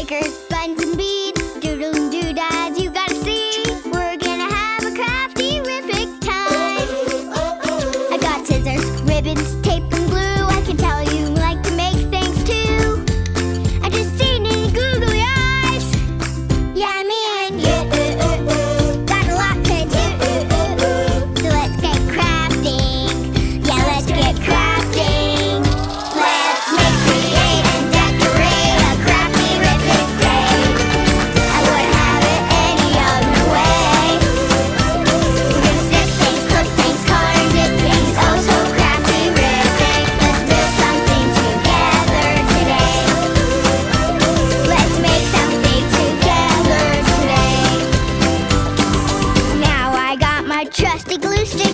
stickers, buttons, and beads, doodles and doodads, you gotta see. We're gonna have a crafty-rific time. I got scissors, ribbons, tape, and glue. I can tell you like to make things too. I just seen it in googly eyes. Yeah, me and you got a lot to do. So let's get crafting. Yeah, let's get crafting. Let's make, create, and decorate a crafty-rific day. I wouldn't have it any other way. We're gonna stick things, cook things, color and dip things. Oh, so crafty-rific. Let's build something together today. Let's make something together today. Now I got my trusty glue stick.